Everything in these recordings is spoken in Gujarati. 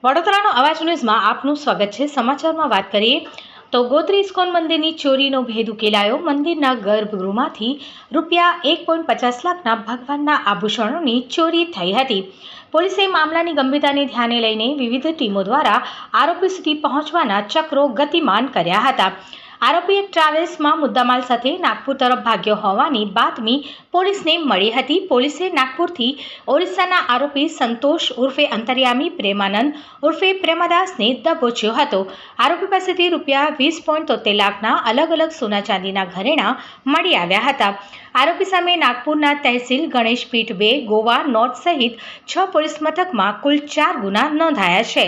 વડોદરાનો અવાજ ન્યૂઝમાં આપનું સ્વાગત છે। સમાચારમાં વાત કરીએ તો ગોત્રી ઇસ્કોન મંદિરની ચોરીનો ભેદ ઉકેલાયો। મંદિરના ગર્ભગૃહમાંથી ₹1.50 લાખના ભગવાનના આભૂષણોની ચોરી થઈ હતી। પોલીસે મામલાની ગંભીરતાને ધ્યાને લઈને વિવિધ ટીમો દ્વારા આરોપી સુધી પહોંચવાના ચક્રો ગતિમાન કર્યા હતા। આરોપી એક ટ્રાવેલ્સમાં મુદ્દામાલ સાથે નાગપુર તરફ ભાગ્યો હોવાની બાતમી પોલીસને મળી હતી। પોલીસે નાગપુરથી ઓરિસ્સાના આરોપી સંતોષ ઉર્ફે અંતર્યામી પ્રેમાનંદ ઉર્ફે પ્રેમદાસને દબોચ્યો હતો। આરોપી પાસેથી ₹20.73 લાખના અલગ અલગ સોના ચાંદીના ઘરેણાં મળી આવ્યા હતા। આરોપી સામે નાગપુરના તહેસીલ, ગણેશપીઠ 2, ગોવા નોર્થ સહિત 6 પોલીસ મથકમાં કુલ 4 ગુના નોંધાયા છે।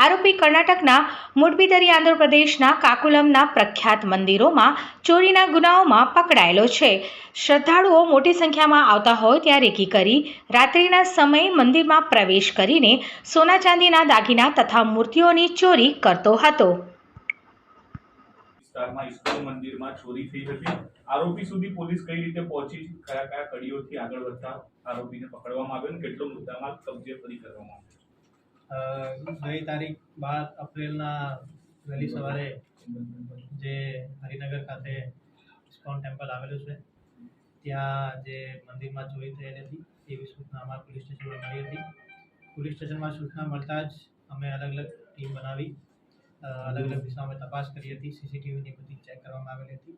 આરોપી કર્ણાટકના મુડબિદરી, આંધ્રપ્રદેશના કાકુલમના પ્રખ્યાત મંદિરોમાં ચોરીના ગુનાઓમાં પકડાયેલો છે। શ્રદ્ધાળુઓ મોટી સંખ્યામાં આવતા હોય ત્યાં રેકી કરી રાત્રિના સમયે મંદિરમાં પ્રવેશ કરીને સોના ચાંદીના દાગીના તથા મૂર્તિઓની ચોરી કરતો હતો। વિસ્તારમાં ઇસ્કોન મંદિરમાં ચોરી થઈ હતી। આરોપી સુધી પોલીસ કઈ રીતે પહોંચી, કયા કયા કડીઓથી આગળ વધતા આરોપીને પકડવામાં આવ્યો અને કેટલો મુદ્દામાલ કબજે કરી કરવામાં આવ્યો? ગઈ તારીખ 12 એપ્રિલના વહેલી સવારે જે હરિનગર ખાતે ઇસ્કોન ટેમ્પલ આવેલું છે ત્યાં જે મંદિરમાં ચોરી થયેલી હતી તેવી સૂચના અમારા પોલીસ સ્ટેશનમાં મળી હતી। પોલીસ સ્ટેશનમાં સૂચના મળતા જ અમે અલગ અલગ ટીમ બનાવી અલગ અલગ દિશામાં તપાસ કરી હતી। સીસીટીવીની બધી ચેક કરવામાં આવેલી હતી।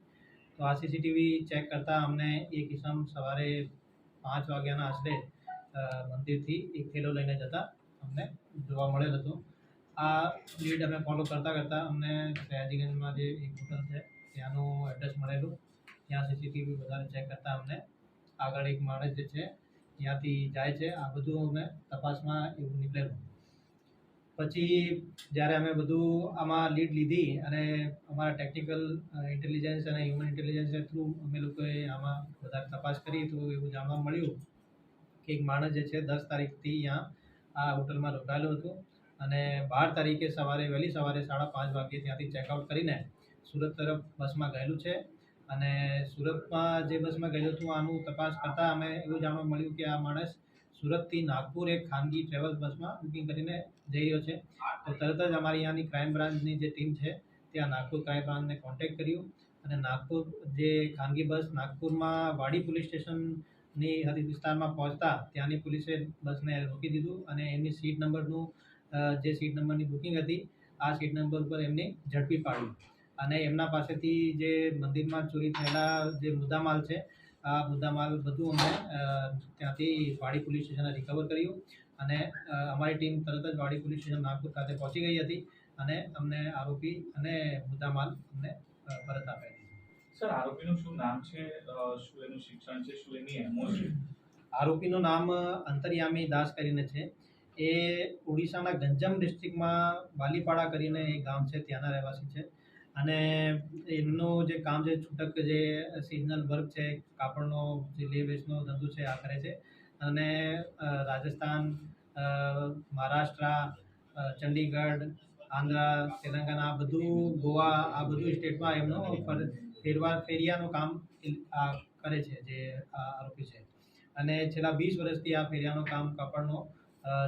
તો આ સીસીટીવી ચેક કરતાં અમને એક ઇસમ સવારે 5 વાગ્યાના આશરે મંદિરથી એક થેલો લઈને જતા અમને જોવા મળેલ હતો। આ લીડ અમે ફોલો કરતાં અમને સયાજીગંજમાં જે એક હોટલ છે ત્યાંનું એડ્રેસ મળેલું। ત્યાં સીસીટીવી વધારે ચેક કરતાં અમને આગળ એક માણસ જે છે ત્યાંથી જાય છે આ બધું અમે તપાસમાં એવું નીકળેલું। પછી જ્યારે અમે બધું આમાં લીડ લીધી અને અમારા ટેકનિકલ ઇન્ટેલિજન્સ અને હ્યુમન ઇન્ટેલિજન્સ થ્રુ અમે લોકોએ આમાં વધારે તપાસ કરી તો એવું જાણવા મળ્યું કે એક માણસ જે છે 10 તારીખથી અહીંયા આ હોટલમાં રોકાયેલો હતો અને 12 તારીખે વહેલી સવારે 5:30 વાગે ત્યાંથી ચેકઆઉટ કરીને સુરત તરફ બસમાં ગયેલું છે। અને સુરતમાં જે બસમાં ગયેલું હતું આનું તપાસ કરતાં અમે એવું જાણવા મળ્યું કે આ માણસ સુરતથી નાગપુર એક ખાનગી ટ્રેવલ્સ બસમાં બુકિંગ કરીને જઈ રહ્યો છે। તો તરત જ અમારી અહીંયાની ક્રાઇમ બ્રાન્ચની જે ટીમ છે ત્યાં નાગપુર ક્રાઇમ બ્રાન્ચને કોન્ટેક્ટ કર્યું અને નાગપુર જે ખાનગી બસ નાગપુરમાં વાડી પોલીસ સ્ટેશનની હદ વિસ્તારમાં પહોંચતા ત્યાંની પોલીસે બસને રોકી દીધું અને એમની સીટ નંબરની બુકિંગ હતી આ સીટ નંબર પર એમને ઝડપી પાડ્યું અને એમના પાસેથી જે મંદિરમાં ચોરી થયેલા જે મુદ્દામાલ છે આ મુદ્દામાલ બધું અમે ત્યાંથી વાડી પોલીસ સ્ટેશને રિકવર કર્યું અને અમારી ટીમ તરત જ વાડી પોલીસ સ્ટેશન નાગપુર ખાતે પહોંચી ગઈ હતી અને અમને આરોપી અને મુદ્દામાલ અમને પરત આપ્યા। સર, આરોપીનું શું નામ છે, શું એનું શિક્ષણ છે, શું એની એમઓ છે? આરોપીનું નામ અંતર્યામી દાસ કરીને છે। એ ઓડિશાના ગંજમ ડિસ્ટ્રિક્ટમાં બાલીપાડા કરીને એક ગામ છે ત્યાંના રહેવાસી છે અને એમનું જે કામ છે છૂટક જે સિઝનલ વર્ક છે કાપડનો જે લે વેચનો ધંધો છે આ કરે છે અને રાજસ્થાન, મહારાષ્ટ્ર, ચંડીગઢ, આંધ્રા, તેલંગાણા આ બધું, ગોવા આ બધું સ્ટેટમાં એમનો ફેરિયાનું કામ કરે છે જે આરોપી છે અને છેલ્લા 20 વર્ષથી આ ફેરિયાનું કામ કાપડનો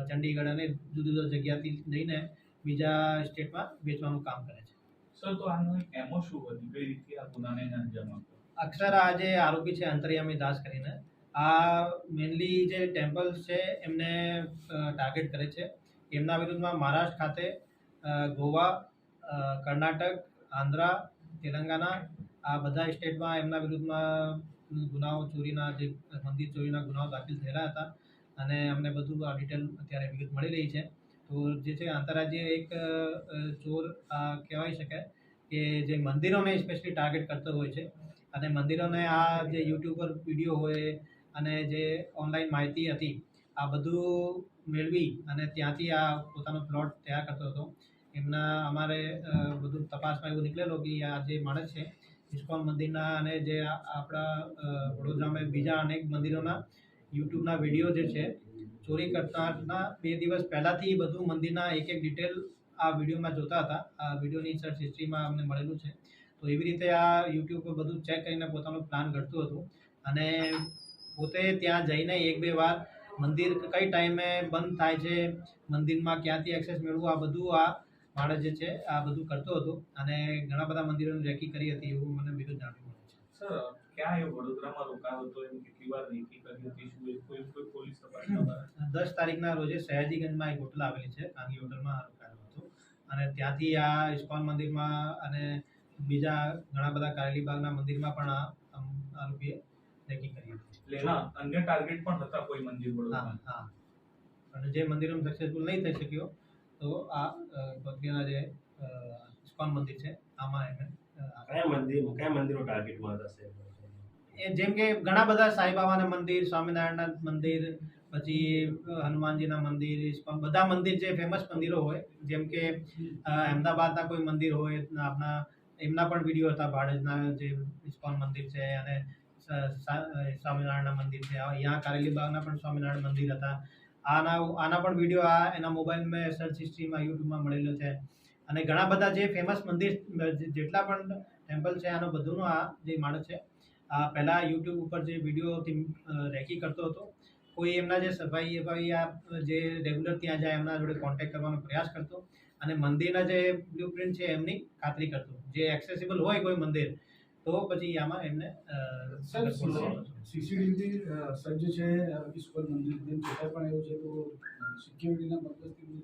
ચંડીગઢ અને જુદી જુદી જગ્યાથી લઈને બીજા સ્ટેટમાં વેચવાનું કામ કરે છે। સર, તો આનું એમઓ શું હતી, કઈ રીતે આ ગુનાને અંજામ આપ્યો? અક્ષર આ જે આરોપી છે અંતર્યામી દાસ કરીને આ મેનલી જે ટેમ્પલ્સ છે એમને ટાર્ગેટ કરે છે। એમના વિરુદ્ધમાં મહારાષ્ટ્ર ખાતે, ગોવા, કર્ણાટક, આંધ્રા, તેલંગાણા આ બધા સ્ટેટમાં એમના વિરુદ્ધમાં ગુનાઓ ચોરીના જે મંદિર ચોરીના ગુનાઓ દાખલ થયેલા હતા અને અમને બધું આ ડિટેલ અત્યારે વિગત મળી રહી છે। તો જે છે આંતરરાજ્ય એક ચોર કહેવાય શકાય કે જે મંદિરોને સ્પેશિયલી ટાર્ગેટ કરતો હોય છે અને મંદિરોને આ જે યુટ્યુબ પર વિડીયો હોય અને જે ઓનલાઈન માહિતી હતી આ બધું મેળવી અને ત્યાંથી આ પોતાનો પ્લોટ તૈયાર કરતો હતો। અમારે બધું તપાસમાં એવું નીકળેલું કે આ જે માણસ છે ઇસ્કોન મંદિરના અને જે આપણા વડોદરામાં બીજા અનેક મંદિરોના યુટ્યુબના વિડીયો જે છે ચોરી કરતાના 2 દિવસ પહેલાંથી બધું મંદિરના એક ડિટેલ આ વિડીયોમાં જોતા હતા। આ વિડીયોની સર્ચ હિસ્ટ્રીમાં અમને મળેલું છે। તો એવી રીતે આ યુટ્યુબ પર બધું ચેક કરીને પોતાનો પ્લાન ઘડતું હતું અને પોતે ત્યાં જઈને 1-2 વાર મંદિર કઈ ટાઈમે બંધ થાય છે, મંદિરમાં ક્યાંથી એક્સેસ મેળવવું, આ બધું આ માણસ જે છે આ બધું કરતો હતો અને ઘણા બધા મંદિરોની રેકી કરી હતી એવું મને બીજું જાણવા મળે છે. સર ક્યાં એ વડોદરામાં રોકાયો હતો, એમ કેટલી વાર રેકી કરી હતી, શું એ કોઈ પોલીસ તપાસ 10 તારીખના રોજે સયાજીગંજમાં એક હોટલ આવેલી છે, ખાનગી હોટલમાં રોકાયો હતો અને ત્યાંથી આ ઇસ્કોન મંદિરમાં અને બીજા ઘણા બધા કારેલીબાગના મંદિરમાં પણ આ આરોપીએ રેકી કરી હતી. એટલે એના અન્ય ટાર્ગેટ પણ હતા કોઈ મંદિર વડોદરામાં? હા, અને જે મંદિરોમાં સક્સેસફુલ નહીં થઈ શક્યો તો આ ગોત્રીના જે ઇસ્કોન મંદિર છે આમાં એને કયા મંદિરો ટાર્ગેટમાં હતા? એ જેમ કે ઘણા બધા સાંઈબાબાના મંદિર, સ્વામિનારાયણના મંદિર, પછી હનુમાનજીના મંદિર, ઇસ્કોન બધા મંદિર જે ફેમસ મંદિરો હોય, જેમ કે અહેમદાબાદના કોઈ મંદિર હોય, આપણા એમના પણ વિડીયો હતા. ભાડજના જે ઇસ્કોન મંદિર છે અને સ્વામિનારાયણના મંદિર છે, અહીંયા કારેલીબાગના પણ સ્વામિનારાયણ મંદિર હતા. આના પણ વિડીયો એના મોબાઈલમાં સર્ચ હિસ્ટ્રીમાં યુટ્યુબમાં મળેલો છે. અને ઘણા બધા જે ફેમસ મંદિર જેટલા પણ ટેમ્પલ છે આનો બધુંનો આ જે માણસ છે આ પહેલાં યુટ્યુબ ઉપર જે વિડીયોથી રેકી કરતો હતો. કોઈ એમના જે સફાઈ જે રેગ્યુલર ત્યાં જાય એમના જોડે કોન્ટેક્ટ કરવાનો પ્રયાસ કરતો અને મંદિરના જે બ્લુપ્રિન્ટ છે એમની ખાતરી કરતો. જે એક્સેસિબલ હોય કોઈ મંદિર તો પછી આમાં એમને સીસીટીવી સજ્જ છે ઇસ્કોન મંદિર, છતાં પણ એવું છે તો સિક્યુરિટીના પર્પઝથી